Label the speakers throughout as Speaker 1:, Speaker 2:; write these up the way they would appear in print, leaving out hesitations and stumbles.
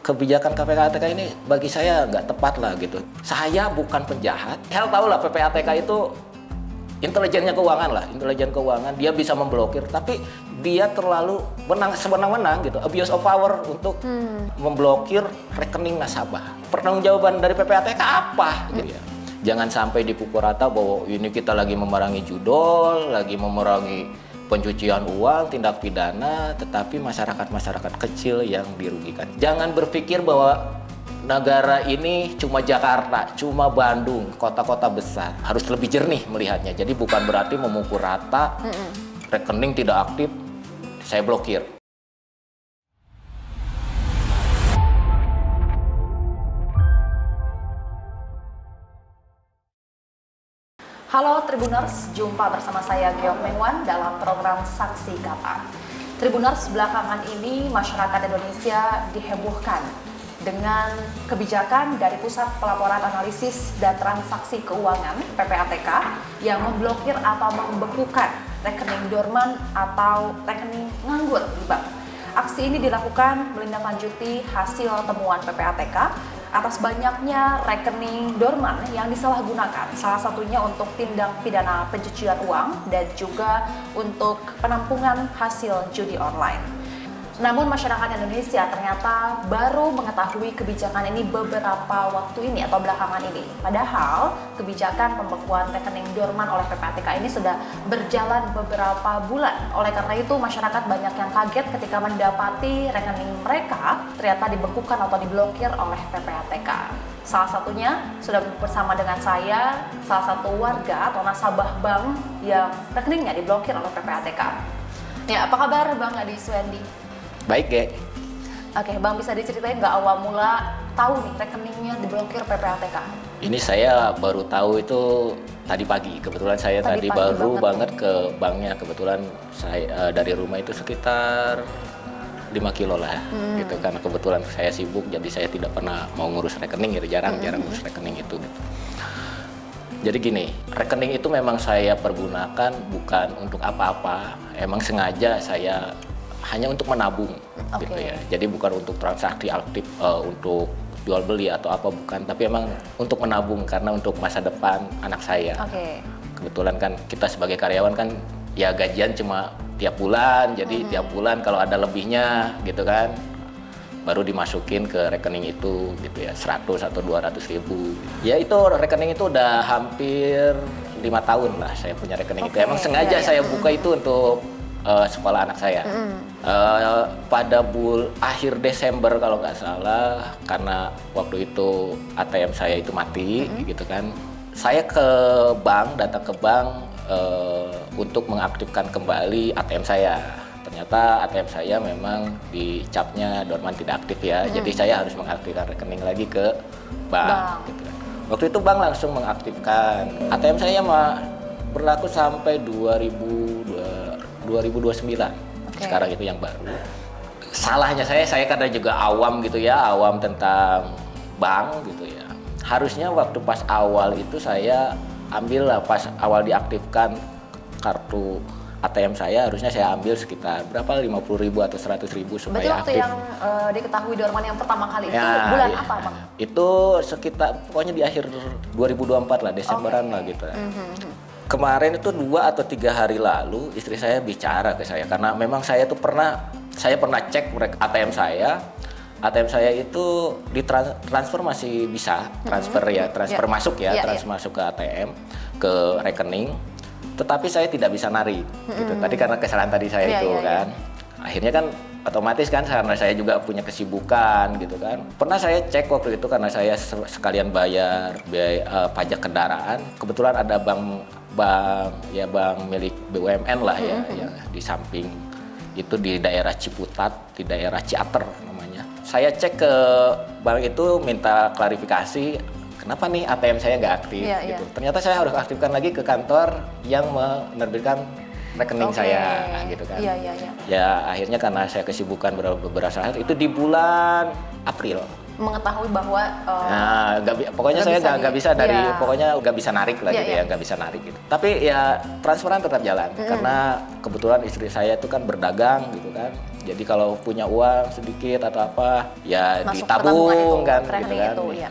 Speaker 1: kebijakan PPATK ini bagi saya nggak tepat lah gitu. Saya bukan penjahat. Hel tahu lah PPATK itu intelijennya keuangan lah, intelijen keuangan. Dia bisa memblokir, tapi dia terlalu sewenang-wenang gitu, abuse of power untuk memblokir rekening nasabah. Pertanggungjawaban dari PPATK apa? Gitu ya. Jangan sampai dipukul rata bahwa ini kita lagi memerangi judol, lagi memerangi pencucian uang, tindak pidana, tetapi masyarakat-masyarakat kecil yang dirugikan. Jangan berpikir bahwa negara ini cuma Jakarta, cuma Bandung, kota-kota besar. Harus lebih jernih melihatnya. Jadi bukan berarti memukul rata, rekening tidak aktif, saya blokir.
Speaker 2: Halo Tribuners, jumpa bersama saya Geok Mengwan dalam program Saksi Kata. Tribuners, belakangan ini masyarakat Indonesia dihebohkan dengan kebijakan dari Pusat Pelaporan Analisis dan Transaksi Keuangan (PPATK) yang memblokir atau membekukan rekening dorman atau rekening nganggur di bank. Aksi ini dilakukan menindaklanjuti hasil temuan PPATK atas banyaknya rekening dorman yang disalahgunakan, salah satunya untuk tindak pidana pencucian uang dan juga untuk penampungan hasil judi online. Namun masyarakat Indonesia ternyata baru mengetahui kebijakan ini beberapa waktu ini atau belakangan ini. Padahal kebijakan pembekuan rekening dorman oleh PPATK ini sudah berjalan beberapa bulan. Oleh karena itu masyarakat banyak yang kaget ketika mendapati rekening mereka ternyata dibekukan atau diblokir oleh PPATK. Salah satunya sudah bersama dengan saya, salah satu warga atau nasabah bank yang rekeningnya diblokir oleh PPATK. Ya, apa kabar Bang Adi Swendi?
Speaker 1: Baik, Ge.
Speaker 2: Oke, Bang, bisa diceritain nggak awal mula tahu nih rekeningnya diblokir PPATK?
Speaker 1: Ini saya baru tahu itu tadi pagi. Kebetulan saya tadi baru banget ke banknya. Kebetulan saya dari rumah itu sekitar 5 kilo lah, gitu. Karena kebetulan saya sibuk, jadi saya tidak pernah mau ngurus rekening, gitu. Jarang ngurus rekening itu. Gitu. Jadi gini, rekening itu memang saya pergunakan bukan untuk apa-apa. Emang sengaja saya hanya untuk menabung, gitu ya. Jadi bukan untuk transaksi aktif, untuk jual beli atau apa, bukan. Tapi emang untuk menabung karena untuk masa depan anak saya. Kebetulan kan kita sebagai karyawan kan ya gajian cuma tiap bulan. Jadi tiap bulan kalau ada lebihnya, gitu kan, baru dimasukin ke rekening itu, gitu ya, 100 atau 200 ribu. Ya itu rekening itu udah hampir 5 tahun lah saya punya rekening itu. Emang sengaja saya buka itu untuk sekolah anak saya. Pada akhir Desember kalau nggak salah, karena waktu itu ATM saya itu mati, gitu kan. Saya datang ke bank untuk mengaktifkan kembali ATM saya. Ternyata ATM saya memang dicapnya dorman tidak aktif ya. Jadi saya harus mengaktifkan rekening lagi ke bank. Gitu. Waktu itu bank langsung mengaktifkan. ATM saya berlaku sampai 2029. Sekarang itu yang baru. Salahnya saya karena juga awam gitu ya, awam tentang bank gitu ya. Harusnya waktu pas awal itu saya ambil lah, pas awal diaktifkan kartu ATM saya, harusnya saya ambil sekitar berapa, 50.000 atau 100.000 supaya
Speaker 2: Betul, waktu
Speaker 1: aktif.
Speaker 2: yang diketahui dorman yang pertama kali itu bulan apa Bang?
Speaker 1: Itu sekitar pokoknya di akhir 2024 lah, Desemberan lah gitu. Kemarin itu 2 atau 3 hari lalu istri saya bicara ke saya, karena memang saya pernah cek ATM saya itu transfer masih bisa, transfer masuk ya, transfer masuk ke ATM, ke rekening, tetapi saya tidak bisa narik gitu. Tadi karena kesalahan tadi saya kan. Akhirnya kan otomatis kan karena saya juga punya kesibukan gitu kan. Pernah saya cek waktu itu karena saya sekalian bayar biaya pajak kendaraan. Kebetulan ada bank milik BUMN lah ya, yang di samping itu di daerah Ciputat, di daerah Ciater namanya. Saya cek ke bank itu minta klarifikasi, kenapa nih ATM saya nggak aktif gitu. Ternyata saya harus aktifkan lagi ke kantor yang menerbitkan rekening saya gitu kan. Ya akhirnya karena saya kesibukan beberapa saat itu di bulan April
Speaker 2: mengetahui bahwa
Speaker 1: pokoknya saya nggak bisa pokoknya nggak bisa narik lah gitu ya, nggak bisa narik gitu. Tapi ya transferan tetap jalan karena kebetulan istri saya itu kan berdagang gitu kan, Jadi kalau punya uang sedikit atau apa, ya
Speaker 2: Masuk
Speaker 1: ditabung kan, gitu
Speaker 2: rekening
Speaker 1: kan.
Speaker 2: itu, iya.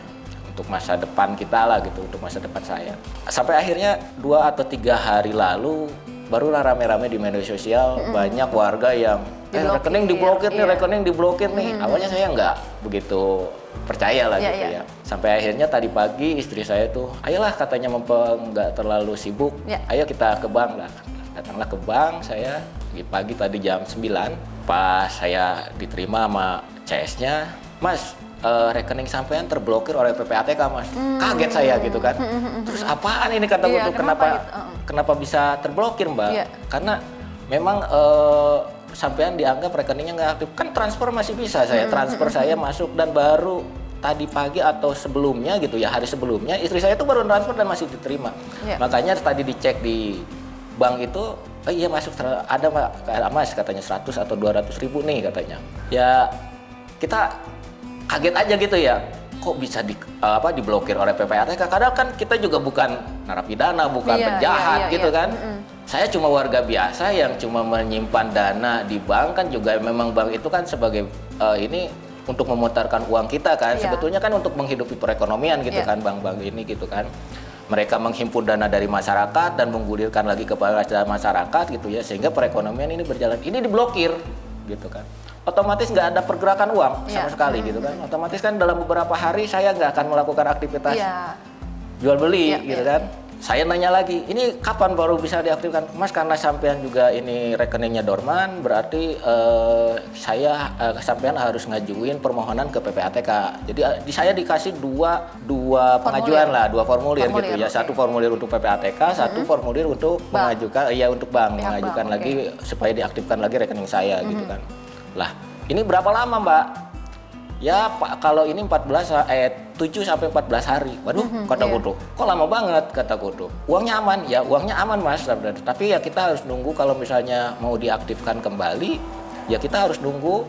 Speaker 1: Untuk masa depan kita lah gitu, untuk masa depan saya. Sampai akhirnya 2 atau 3 hari lalu barulah rame-rame di media sosial banyak warga yang rekening diblokir nih, rekening diblokir nih. Awalnya saya nggak begitu percaya lah gitu ya. Sampai akhirnya tadi pagi istri saya tuh, ayolah katanya mumpung nggak terlalu sibuk, ayo kita ke bank lah. Datanglah ke bank saya pagi tadi jam 9. Pas saya diterima sama CS-nya, Mas, rekening sampean terblokir oleh PPATK, Mas. Kaget saya gitu kan. Terus apaan ini kata gue tuh, kenapa bisa terblokir, Mbak? Karena memang sampean dianggap rekeningnya nggak aktif. Kan transfer masih bisa saya transfer, saya masuk, dan baru tadi pagi atau sebelumnya gitu ya, hari sebelumnya istri saya tuh baru transfer dan masih diterima. Makanya tadi dicek di bank itu, oh iya masuk, ada Mas katanya 100 atau 200 ribu nih katanya. Ya kita kaget aja gitu ya, kok bisa diblokir oleh PPATK. Kadang kan kita juga bukan narapidana, bukan penjahat gitu kan. Saya cuma warga biasa yang cuma menyimpan dana di bank, kan juga memang bank itu kan sebagai ini untuk memutarkan uang kita kan. Sebetulnya kan untuk menghidupi perekonomian gitu kan, bank-bank ini gitu kan. Mereka menghimpun dana dari masyarakat dan menggulirkan lagi kepada masyarakat gitu ya, sehingga perekonomian ini berjalan. Ini diblokir gitu kan, otomatis nggak ada pergerakan uang sama sekali gitu kan. Otomatis kan dalam beberapa hari saya nggak akan melakukan aktivitas jual beli gitu kan. Saya nanya lagi, ini kapan baru bisa diaktifkan? Mas, karena sampean juga ini rekeningnya dorman, berarti sampean harus ngajuin permohonan ke PPATK. Jadi saya dikasih dua pengajuan lah, 2 formulir gitu ya. Satu formulir untuk PPATK, satu formulir untuk mengajukan, untuk bank, mengajukan lagi supaya diaktifkan lagi rekening saya gitu kan. Lah, ini berapa lama, Mbak? Ya Pak, kalau ini 7 sampai 14 hari. Waduh, kata Kudu, kok lama banget kata Kudu. Uangnya aman, ya uangnya aman Mas. Tapi ya kita harus nunggu, kalau misalnya mau diaktifkan kembali, ya kita harus nunggu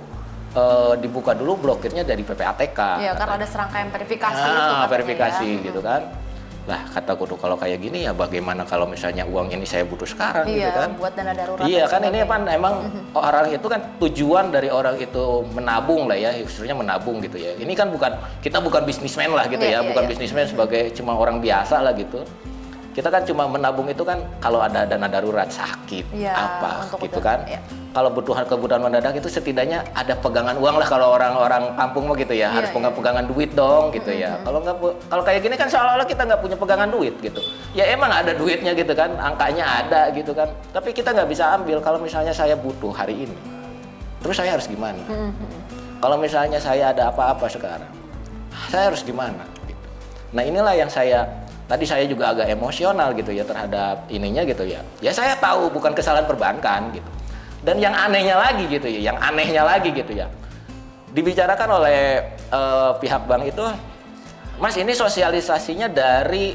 Speaker 1: dibuka dulu blokirnya dari PPATK.
Speaker 2: Iya, karena ada serangkaian verifikasi itu.
Speaker 1: Verifikasi gitu kan. Lah kata Kudu, kalau kayak gini ya bagaimana kalau misalnya uang ini saya butuh sekarang gitu kan.
Speaker 2: Buat dana darurat.
Speaker 1: Iya kan, ini kan emang orang itu kan tujuan dari orang itu menabung lah ya, khususnya menabung gitu ya. Ini kan kita bukan bisnismen lah gitu ya, bukan bisnismen sebagai cuma orang biasa lah gitu. Kita kan cuma menabung itu kan kalau ada dana darurat, sakit, apa gitu kan. Kalau kebutuhan mendadak itu setidaknya ada pegangan uang lah, kalau orang-orang kampung mah gitu ya, harus pegangan duit dong gitu ya. Kalau kayak gini kan seolah-olah kita nggak punya pegangan duit gitu. Ya emang ada duitnya gitu kan, angkanya ada gitu kan. Tapi kita nggak bisa ambil kalau misalnya saya butuh hari ini. Terus saya harus gimana? Kalau misalnya saya ada apa-apa sekarang, saya harus gimana? Gitu. Nah inilah yang tadi saya juga agak emosional gitu ya terhadap ininya gitu ya. Ya saya tahu bukan kesalahan perbankan gitu. Dan yang anehnya lagi gitu ya, dibicarakan oleh pihak bank itu, Mas ini sosialisasinya dari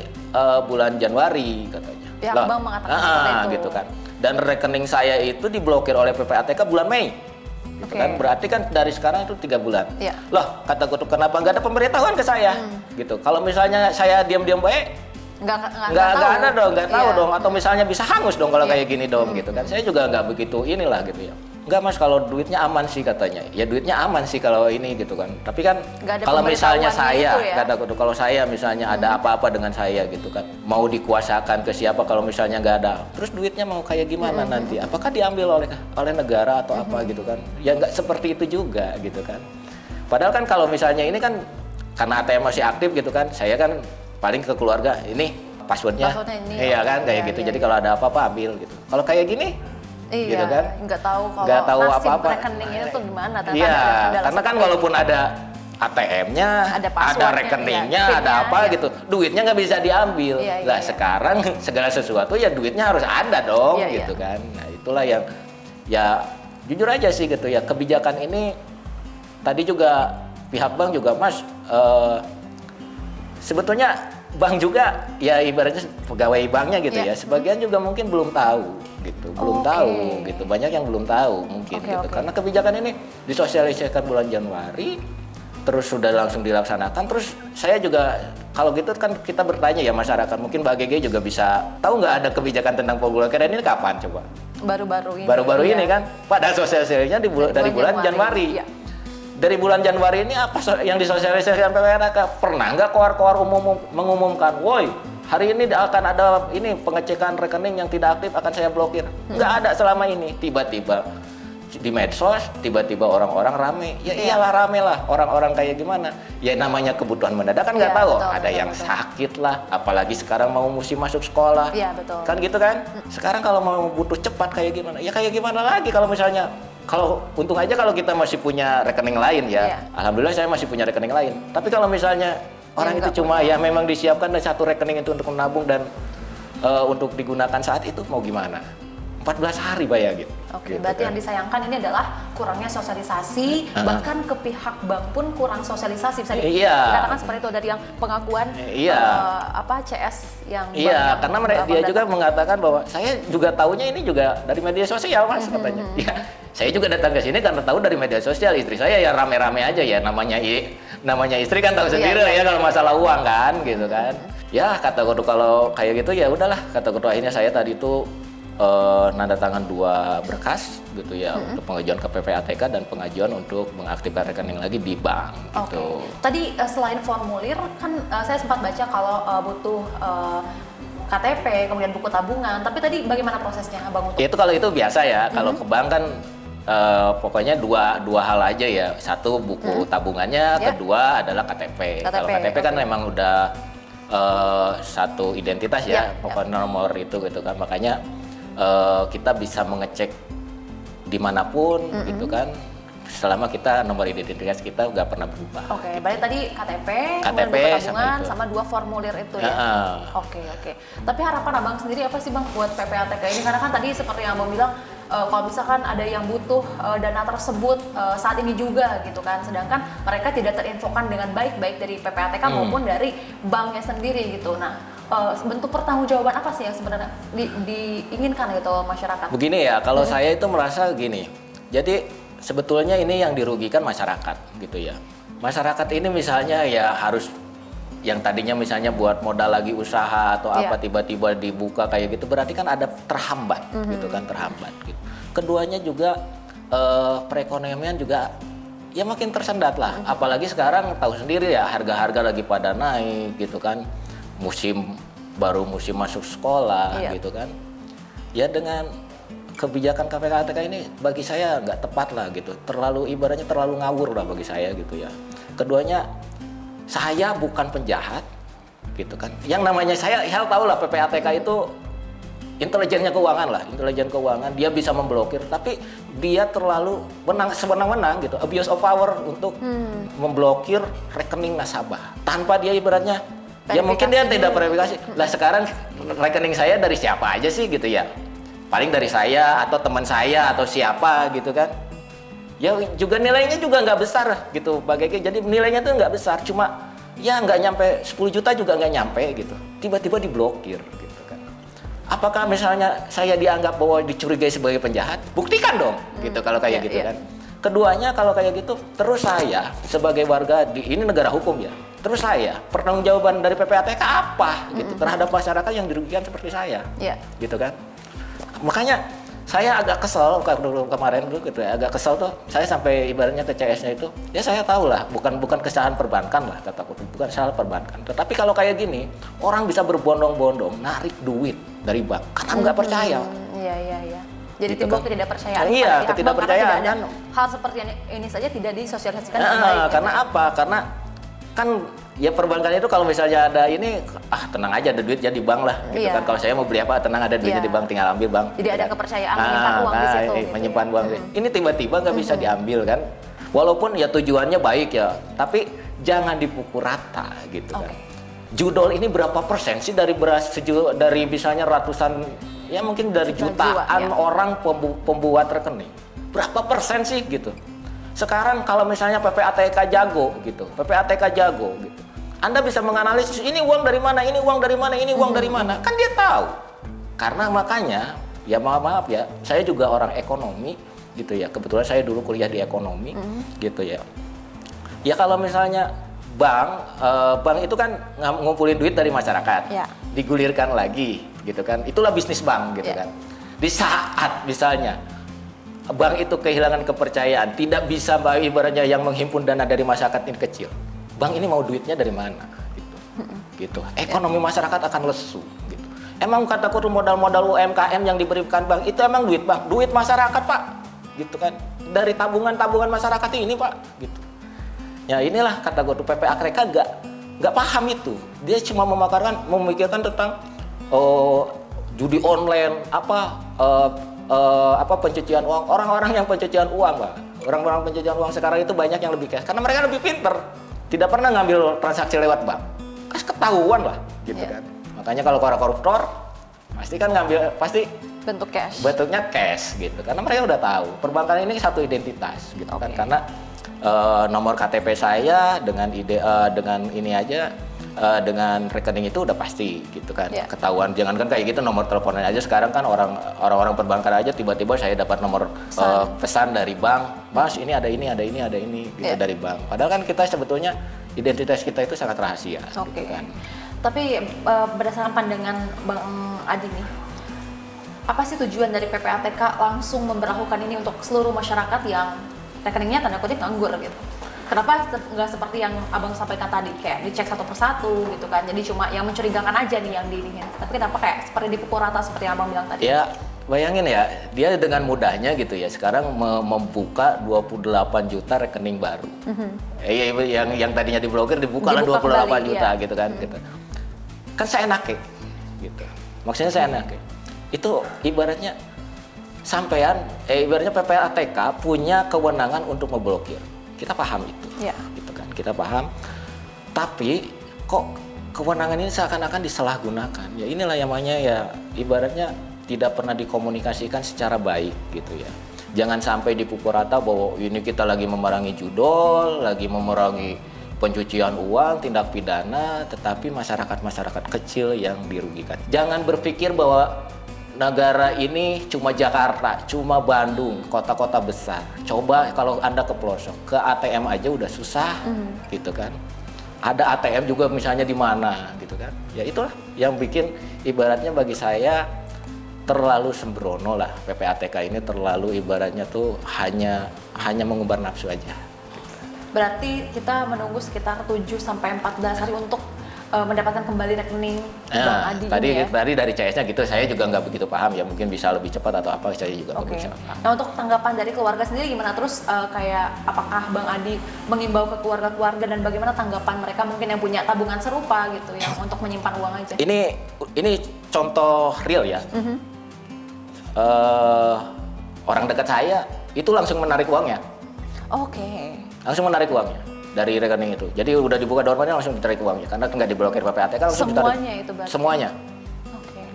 Speaker 1: bulan Januari katanya.
Speaker 2: Pihak bank mengatakan seperti itu.
Speaker 1: Gitu kan. Dan rekening saya itu diblokir oleh PPATK bulan Mei. Gitu kan, berarti kan dari sekarang itu 3 bulan. Loh, kata Kutu, kenapa nggak ada pemberitahuan ke saya? Gitu. Kalau misalnya saya diam-diam baik, nggak ada dong, nggak tahu dong, atau misalnya bisa hangus dong kalau kayak gini dong gitu kan. Saya juga nggak begitu inilah gitu ya. Nggak Mas, kalau duitnya aman sih katanya. Ya duitnya aman sih kalau ini gitu kan. Tapi kan kalau misalnya saya, kata Kutu, kalau saya misalnya ada apa-apa dengan saya gitu kan, mau dikuasakan ke siapa kalau misalnya nggak ada, terus duitnya mau kayak gimana nanti? Apakah diambil oleh negara atau apa gitu kan? Ya nggak seperti itu juga gitu kan. Padahal kan kalau misalnya ini kan karena ATM masih aktif gitu kan, saya kan paling ke keluarga, ini passwordnya ini, iya kan kayak gitu. Jadi kalau ada apa-apa ambil gitu. Kalau kayak gini, gitu kan,
Speaker 2: nggak tahu
Speaker 1: apa-apa.
Speaker 2: Rekeningnya itu gimana?
Speaker 1: Iya, karena kan walaupun ada ATM-nya, ada rekeningnya, ada apa gitu, duitnya nggak bisa diambil. Nah sekarang segala sesuatu ya duitnya harus ada dong, gitu kan. Nah itulah yang ya jujur aja sih gitu ya, kebijakan ini tadi juga pihak bank juga Mas. Sebetulnya bank juga ya ibaratnya pegawai banknya gitu ya, sebagian juga mungkin belum tahu gitu, tahu gitu, banyak yang belum tahu mungkin gitu. Karena kebijakan ini disosialisasikan bulan Januari, terus sudah langsung dilaksanakan. Terus saya juga kalau gitu kan kita bertanya ya masyarakat, mungkin Mbak Gege juga bisa tahu nggak ada kebijakan tentang pemblokiran ini kapan coba?
Speaker 2: Baru-baru
Speaker 1: ini kan, pada sosialisasinya dari bulan Januari.
Speaker 2: Iya.
Speaker 1: Dari bulan Januari ini apa yang disosialisasikan PPATK? Pernah nggak koar-koar mengumumkan, woi hari ini akan ada ini pengecekan rekening yang tidak aktif akan saya blokir? Nggak ada selama ini. Tiba-tiba di medsos, tiba-tiba orang-orang rame. Ya iyalah rame lah, orang-orang kayak gimana? Ya namanya kebutuhan mendadak kan nggak tahu. Ada yang sakit lah, apalagi sekarang mau musim masuk sekolah.
Speaker 2: Iya, betul.
Speaker 1: Kan gitu kan? Sekarang kalau mau butuh cepat kayak gimana? Ya kayak gimana lagi kalau misalnya kalau untung aja kalau kita masih punya rekening lain ya. Alhamdulillah saya masih punya rekening lain. Tapi kalau misalnya orang itu cuma ya memang disiapkan dan satu rekening itu untuk menabung dan untuk digunakan saat itu mau gimana? 14 hari bayangin.
Speaker 2: Oke,
Speaker 1: gitu
Speaker 2: berarti
Speaker 1: kan.
Speaker 2: yang disayangkan ini adalah kurangnya sosialisasi, bahkan ke pihak bank pun kurang sosialisasi. Bisa dikatakan seperti itu dari yang pengakuan CS yang
Speaker 1: karena dia juga mengatakan bahwa saya juga tahunya ini juga dari media sosial Mas katanya. Ya, saya juga datang ke sini karena tahu dari media sosial. Istri saya ya rame-rame aja ya, namanya istri kan tahu sendiri ya kalau masalah uang kan gitu kan. Ya kata Kudu kalau kayak gitu ya udahlah, kata Kudu akhirnya saya tadi itu nanda tangan 2 berkas gitu ya untuk pengajuan ke PPATK dan pengajuan untuk mengaktifkan rekening lagi di bank gitu.
Speaker 2: Tadi selain formulir kan saya sempat baca kalau butuh KTP, kemudian buku tabungan. Tapi tadi bagaimana prosesnya Abang untuk?
Speaker 1: Itu kalau itu biasa ya. Kalau ke bank kan pokoknya dua hal aja ya. Satu buku tabungannya, kedua adalah KTP. Kalau KTP kan memang udah satu identitas ya, pokoknya nomor itu gitu kan. Makanya kita bisa mengecek dimanapun gitu kan, selama kita nomor identitas kita nggak pernah berubah.
Speaker 2: Oke, berarti tadi KTP
Speaker 1: tabungan
Speaker 2: sama 2 formulir itu ya. Oke. Tapi harapan Abang sendiri apa sih Bang buat PPATK ini? Karena kan tadi seperti yang Abang bilang, kalau misalkan ada yang butuh dana tersebut saat ini juga gitu kan, sedangkan mereka tidak terinfokan dengan baik dari PPATK maupun dari banknya sendiri gitu. Nah, bentuk pertanggungjawaban apa sih yang sebenarnya diinginkan gitu masyarakat?
Speaker 1: Begini ya, kalau saya itu merasa gini. Jadi sebetulnya ini yang dirugikan masyarakat gitu ya. Masyarakat ini misalnya ya harus yang tadinya misalnya buat modal lagi usaha atau apa tiba-tiba dibuka kayak gitu, berarti kan ada terhambat gitu kan, terhambat gitu. Keduanya juga perekonomian juga ya makin tersendat lah. Apalagi sekarang tahu sendiri ya, harga-harga lagi pada naik gitu kan. Musim masuk sekolah gitu kan. Ya dengan kebijakan KPATK ini bagi saya nggak tepat lah gitu. Ibaratnya terlalu ngawur lah bagi saya gitu ya. Keduanya, saya bukan penjahat gitu kan. Yang namanya saya tahu lah PPATK itu intelijennya keuangan lah, intelijen keuangan, dia bisa memblokir, tapi dia terlalu sewenang-wenang gitu, abuse of power untuk memblokir rekening nasabah tanpa dia ibaratnya ya mungkin dia tidak verifikasi. Lah sekarang rekening saya dari siapa aja sih gitu ya? Paling dari saya atau teman saya atau siapa gitu kan. Ya juga nilainya juga nggak besar gitu. Jadi nilainya tuh nggak besar, cuma ya nggak nyampe 10 juta juga nggak nyampe gitu. Tiba-tiba diblokir gitu kan. Apakah misalnya saya dianggap bahwa dicurigai sebagai penjahat? Buktikan dong gitu kalau kayak gitu kan. Keduanya kalau kayak gitu, terus saya sebagai warga ini negara hukum ya. Terus saya pertanggungjawaban dari PPATK apa gitu terhadap masyarakat yang dirugikan seperti saya, gitu kan? Makanya saya agak kesel kemarin gitu ya, agak kesel tuh. Saya sampai ibaratnya ke CS-nya itu, ya saya tahu lah, bukan kesalahan perbankan lah kataku, bukan kesalahan perbankan. Tetapi kalau kayak gini, orang bisa berbondong-bondong narik duit dari bank karena nggak percaya.
Speaker 2: Iya. Jadi
Speaker 1: gitu
Speaker 2: timbul
Speaker 1: kan?
Speaker 2: ketidakpercayaan.
Speaker 1: Iya, ketidakpercayaan
Speaker 2: kan. Hal seperti ini saja tidak disosialisasikan dengan baik.
Speaker 1: Karena apa? Karena kan ya perbankan itu kalau misalnya ada ini, tenang aja ada duitnya di bank lah gitu kan. Kalau saya mau beli apa, tenang ada duitnya di bank, tinggal ambil bank.
Speaker 2: Jadi ada kepercayaan menyimpan uang di situ.
Speaker 1: Menyimpan uang. Ini tiba-tiba nggak bisa diambil kan. Walaupun ya tujuannya baik ya, tapi jangan dipukul rata gitu kan. Judol ini berapa persen sih dari dari misalnya ratusan, ya mungkin dari jutaan orang pembuat rekening. Berapa persen sih gitu. Sekarang kalau misalnya PPATK jago gitu, Anda bisa menganalisis ini uang dari mana, ini uang dari mana, ini uang dari mana. Kan dia tahu. Karena makanya, ya maaf ya, saya juga orang ekonomi gitu ya. Kebetulan saya dulu kuliah di ekonomi gitu ya. Ya kalau misalnya bank itu kan ngumpulin duit dari masyarakat, digulirkan lagi gitu kan. Itulah bisnis bank gitu kan. Di saat misalnya bank itu kehilangan kepercayaan, tidak bisa Mbak ibaratnya yang menghimpun dana dari masyarakat ini kecil. Bank ini mau duitnya dari mana? Gitu. Ekonomi masyarakat akan lesu. Gitu. Emang kata kutu modal-modal UMKM yang diberikan bank itu emang duit bank, duit masyarakat Pak, gitu kan? Dari tabungan masyarakat ini Pak, gitu. Ya inilah kata kutu PPATK nggak paham itu. Dia cuma memikirkan tentang judi online, pencucian uang. Orang-orang yang pencucian uang Pak, orang-orang pencucian uang sekarang itu banyak yang lebih cash karena mereka lebih pinter, tidak pernah ngambil transaksi lewat bank. Kan ketahuan lah gitu kan. Makanya kalau para koruptor pasti kan pasti bentuknya cash gitu karena mereka udah tahu perbankan ini satu identitas gitu kan, karena nomor KTP saya dengan ini aja dengan rekening itu udah pasti gitu kan, ketahuan. Jangan kan kayak gitu nomor teleponnya aja, sekarang kan orang-orang perbankan aja tiba-tiba saya dapat nomor pesan dari bank, Mas ini ada ini gitu dari bank, padahal kan kita sebetulnya identitas kita itu sangat rahasia. Gitu kan.
Speaker 2: Tapi berdasarkan pandangan Bang Adi nih, apa sih tujuan dari PPATK langsung memberlakukan ini untuk seluruh masyarakat yang rekeningnya tanda kutip nganggur gitu? Kenapa nggak seperti yang Abang sampaikan tadi, kayak dicek satu persatu gitu kan? Jadi cuma yang mencurigakan aja nih yang diiniin. Tapi kenapa kayak seperti dipukul rata seperti yang Abang bilang tadi?
Speaker 1: Ya, bayangin ya, dia dengan mudahnya gitu ya, sekarang membuka 28 juta rekening baru. Yang tadinya diblokir dibuka lah 28 kembali, juta gitu kan. Gitu. Kan seenaknya gitu. Maksudnya seenaknya. Itu ibaratnya ibaratnya PPATK punya kewenangan untuk memblokir. Kita paham itu. Gitu kan. Kita paham. Tapi kok kewenangan ini seakan-akan disalahgunakan. Ya inilah yang namanya ya ibaratnya tidak pernah dikomunikasikan secara baik gitu ya. Jangan sampai dipukul rata bahwa ini kita lagi memerangi judol, lagi memerangi pencucian uang, tindak pidana, tetapi masyarakat kecil yang dirugikan. Jangan berpikir bahwa negara ini cuma Jakarta, cuma Bandung, kota-kota besar. Coba kalau Anda ke pelosok, ke ATM aja udah susah gitu kan. Ada ATM juga misalnya di mana gitu kan. Ya itulah yang bikin ibaratnya bagi saya terlalu sembrono lah, PPATK ini terlalu ibaratnya tuh hanya mengumbar nafsu aja.
Speaker 2: Berarti kita menunggu sekitar 7-14 hari untuk mendapatkan kembali rekening Bang Adi.
Speaker 1: Tadi dari CS-nya gitu, saya juga nggak begitu paham ya, mungkin bisa lebih cepat atau apa, saya juga nggak bisa paham.
Speaker 2: Nah untuk tanggapan dari keluarga sendiri gimana? Terus kayak apakah Bang Adi mengimbau ke keluarga-keluarga dan bagaimana tanggapan mereka mungkin yang punya tabungan serupa gitu yang untuk menyimpan uang aja?
Speaker 1: Ini contoh real ya. Orang dekat saya itu langsung menarik uangnya. Langsung menarik uangnya dari rekening itu. Jadi udah dibuka doorman langsung ditarik uangnya karena nggak diblokir PPATK, langsung ditarik.
Speaker 2: Semuanya itu berarti?
Speaker 1: Semuanya.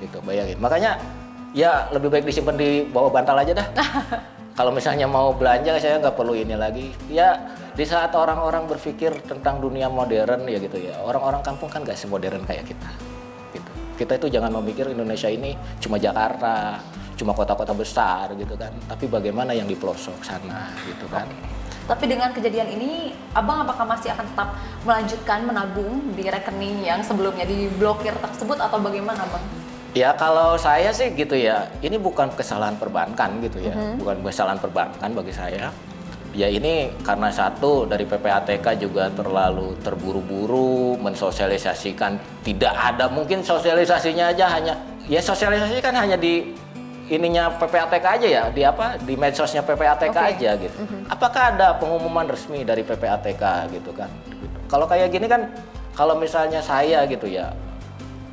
Speaker 1: Gitu, bayangin. Makanya ya lebih baik disimpan di bawah bantal aja dah. Kalau misalnya mau belanja saya nggak perlu ini lagi. Ya di saat orang-orang berpikir tentang dunia modern ya gitu ya. Orang-orang kampung kan nggak semodern kayak kita. Gitu. Kita itu jangan memikir Indonesia ini cuma Jakarta, cuma kota-kota besar gitu kan. Tapi bagaimana yang di pelosok sana gitu kan.
Speaker 2: Tapi dengan kejadian ini, Abang apakah masih akan tetap melanjutkan menabung di rekening yang sebelumnya diblokir tersebut atau bagaimana, Bang?
Speaker 1: Ya kalau saya sih gitu ya, ini bukan kesalahan perbankan gitu ya, bukan kesalahan perbankan bagi saya. Ya ini karena satu dari PPATK juga terlalu terburu-buru mensosialisasikan, tidak ada mungkin sosialisasinya aja sosialisasi kan hanya di ininya PPATK aja ya, di medsosnya PPATK aja gitu. Apakah ada pengumuman resmi dari PPATK gitu kan? Gitu. Kalau kayak gini kan, kalau misalnya saya gitu ya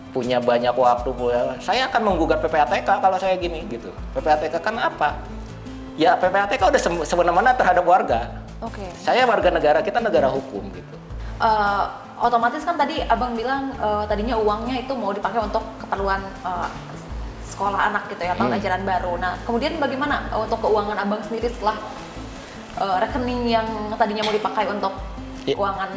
Speaker 1: punya banyak waktu, saya akan menggugat PPATK kalau saya gini gitu. PPATK kan apa? Ya PPATK udah semena-mena terhadap warga. Saya warga negara, kita negara hukum gitu.
Speaker 2: Otomatis kan tadi Abang bilang tadinya uangnya itu mau dipakai untuk keperluan sekolah anak gitu ya, tahun ajaran baru. Nah, kemudian bagaimana untuk keuangan Abang sendiri setelah rekening yang tadinya mau dipakai untuk keuangan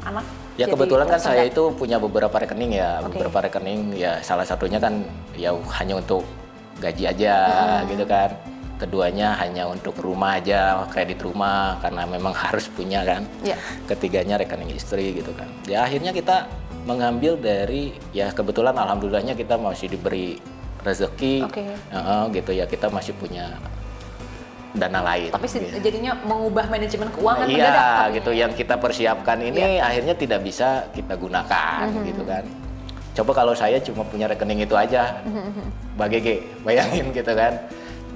Speaker 2: anak?
Speaker 1: Ya kebetulan kan saya itu punya beberapa rekening ya, beberapa rekening ya, salah satunya kan ya hanya untuk gaji aja gitu kan. Keduanya hanya untuk rumah aja, kredit rumah karena memang harus punya kan. Ketiganya rekening istri gitu kan. Ya akhirnya kita mengambil dari, ya kebetulan alhamdulillahnya kita masih diberi rezeki, gitu ya, kita masih punya dana lain.
Speaker 2: Tapi jadinya mengubah manajemen keuangan
Speaker 1: iya, mendadak. Gitu, yang kita persiapkan ini akhirnya tidak bisa kita gunakan, gitu kan. Coba kalau saya cuma punya rekening itu aja, Mbak Gege, bayangin gitu kan,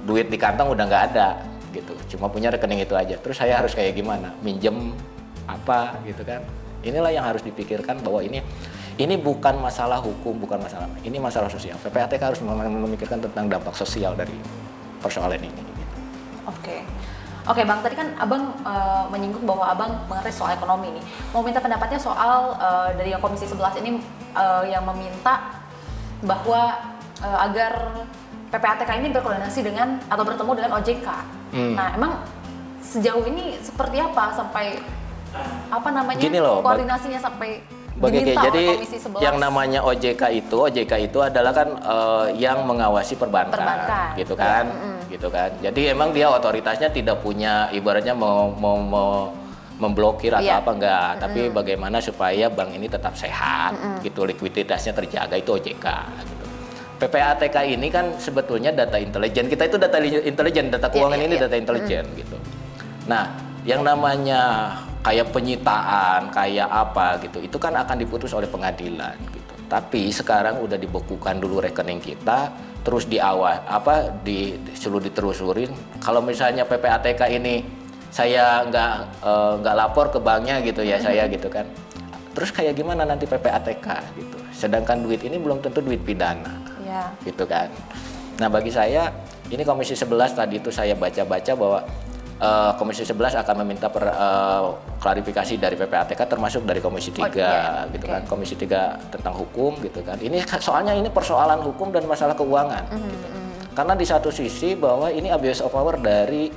Speaker 1: duit di kantong udah nggak ada, gitu. Cuma punya rekening itu aja. Terus saya harus kayak gimana? Minjem apa, gitu kan? Inilah yang harus dipikirkan bahwa ini bukan masalah hukum, bukan masalah, ini masalah sosial. PPATK harus memikirkan tentang dampak sosial dari persoalan ini.
Speaker 2: Oke Bang, tadi kan Abang menyinggung bahwa Abang mengerti soal ekonomi nih. Mau minta pendapatnya soal dari yang Komisi 11 ini yang meminta bahwa agar PPATK ini berkoordinasi dengan atau bertemu dengan OJK. Nah, emang sejauh ini seperti apa sampai
Speaker 1: Gini loh,
Speaker 2: koordinasinya sampai
Speaker 1: diminta
Speaker 2: oleh Komisi 11?
Speaker 1: Yang namanya OJK itu adalah kan yang mengawasi perbankan. Gitu kan. Gitu kan. Jadi emang dia otoritasnya tidak punya ibaratnya mau memblokir atau apa enggak, tapi bagaimana supaya bank ini tetap sehat, gitu, likuiditasnya terjaga, itu OJK gitu. PPATK ini kan sebetulnya data intelijen. Kita itu data intelijen, data keuangan ini data intelijen gitu. Nah, yang namanya kayak penyitaan, kayak apa gitu, itu kan akan diputus oleh pengadilan gitu. Tapi sekarang udah dibekukan dulu rekening kita, terus ditelusurin. Kalau misalnya PPATK ini saya nggak lapor ke banknya gitu ya, saya gitu kan. Terus kayak gimana nanti PPATK gitu. Sedangkan duit ini belum tentu duit pidana, gitu kan. Nah, bagi saya ini Komisi 11 tadi itu saya baca-baca bahwa Komisi 11 akan meminta klarifikasi dari PPATK termasuk dari Komisi 3 gitu kan. Komisi 3 tentang hukum gitu kan. Ini soalnya ini persoalan hukum dan masalah keuangan gitu. Karena di satu sisi bahwa ini abuse of power dari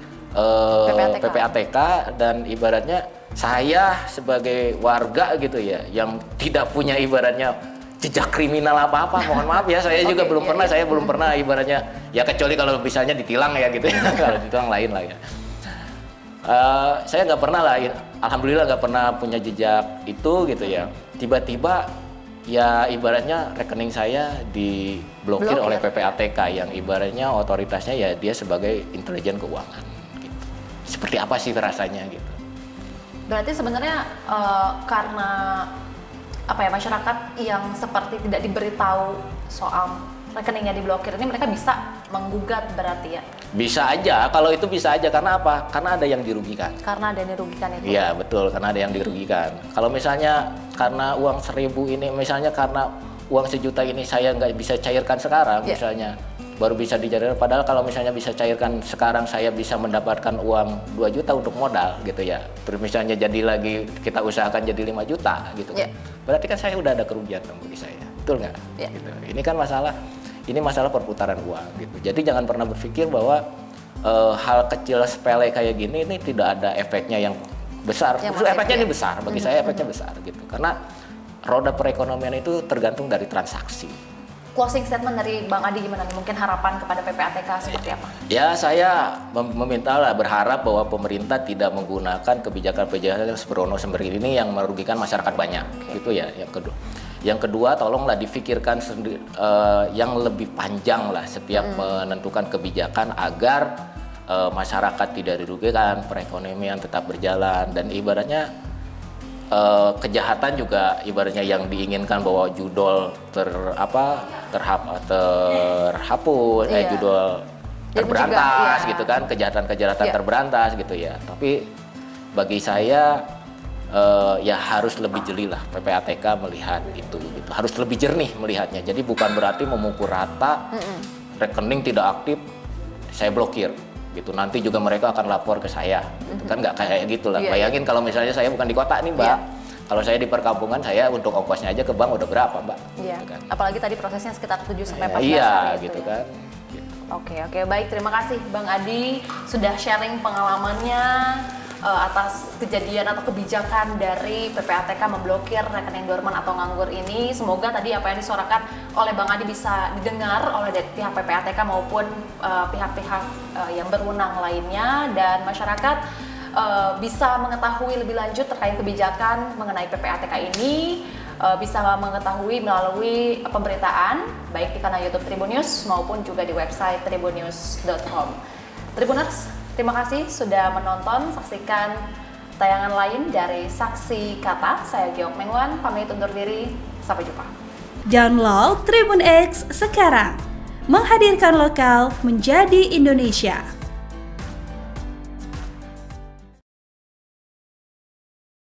Speaker 1: PPATK dan ibaratnya saya sebagai warga gitu ya yang tidak punya ibaratnya jejak kriminal apa-apa, mohon maaf ya, saya juga belum pernah, saya belum pernah ibaratnya ya, kecuali kalau misalnya ditilang ya gitu ya. Kalau ditilang lain lah ya. Saya nggak pernah lah, alhamdulillah nggak pernah punya jejak itu gitu ya. Tiba-tiba ya ibaratnya rekening saya diblokir oleh PPATK yang ibaratnya otoritasnya ya dia sebagai intelijen keuangan gitu. Seperti apa sih rasanya gitu?
Speaker 2: Berarti sebenarnya karena apa ya, masyarakat yang seperti tidak diberitahu soal rekeningnya diblokir ini, mereka bisa menggugat berarti ya?
Speaker 1: Bisa aja, kalau itu bisa aja. Karena apa? Karena ada yang dirugikan.
Speaker 2: Karena ada yang dirugikan itu?
Speaker 1: Iya betul, karena ada yang dirugikan. Kalau misalnya karena uang 1.000 ini, misalnya karena uang 1 juta ini saya nggak bisa cairkan sekarang, misalnya baru bisa dicairkan. Padahal kalau misalnya bisa cairkan sekarang, saya bisa mendapatkan uang 2 juta untuk modal gitu ya. Terus misalnya jadi lagi kita usahakan jadi 5 juta gitu kan. Berarti kan saya udah ada kerugian dong bagi saya, betul nggak? Gitu. Ini kan masalah perputaran uang gitu. Jadi jangan pernah berpikir bahwa hal kecil sepele kayak gini ini tidak ada efeknya yang besar. Efeknya ini besar, bagi saya efeknya besar gitu. Karena roda perekonomian itu tergantung dari transaksi.
Speaker 2: Closing statement dari Bang Adi gimana nih? Mungkin harapan kepada PPATK seperti apa?
Speaker 1: Ya, saya berharap bahwa pemerintah tidak menggunakan kebijakan-kebijakan sembrono seperti ini yang merugikan masyarakat banyak. Gitu ya, yang kedua. Yang kedua, tolonglah difikirkan yang lebih panjang lah setiap menentukan kebijakan agar masyarakat tidak dirugikan, perekonomian tetap berjalan, dan ibaratnya kejahatan juga ibaratnya yang diinginkan bahwa judol terhapus, judol terberantas juga, gitu kan, kejahatan-kejahatan terberantas gitu ya. Tapi bagi saya ya harus lebih jeli lah PPATK melihat itu gitu. Harus lebih jernih melihatnya. Jadi bukan berarti memukul rata, rekening tidak aktif saya blokir gitu. Nanti juga mereka akan lapor ke saya. Gitu. Kan nggak kayak gitu lah. Bayangin kalau misalnya saya bukan di kota nih, Mbak. Kalau saya di perkampungan, saya untuk ongkosnya aja ke bank udah berapa, Mbak?
Speaker 2: Iya.
Speaker 1: Gitu kan.
Speaker 2: Apalagi tadi prosesnya sekitar 7-14
Speaker 1: iya,
Speaker 2: hari
Speaker 1: gitu
Speaker 2: ya.
Speaker 1: kan. Gitu.
Speaker 2: Oke, baik. Terima kasih Bang Adi sudah sharing pengalamannya atas kejadian atau kebijakan dari PPATK memblokir rekening dorman atau nganggur ini. Semoga tadi apa yang disuarakan oleh Bang Adi bisa didengar oleh pihak PPATK maupun pihak-pihak yang berwenang lainnya, dan masyarakat bisa mengetahui lebih lanjut terkait kebijakan mengenai PPATK ini, bisa mengetahui melalui pemberitaan baik di kanal YouTube Tribun News maupun juga di website tribunnews.com. Tribuners, terima kasih sudah menonton. Saksikan tayangan lain dari Saksi Kata. Saya Geok Mengwan, pamit undur diri. Sampai jumpa.
Speaker 3: Download Tribun X sekarang. Menghadirkan lokal menjadi Indonesia.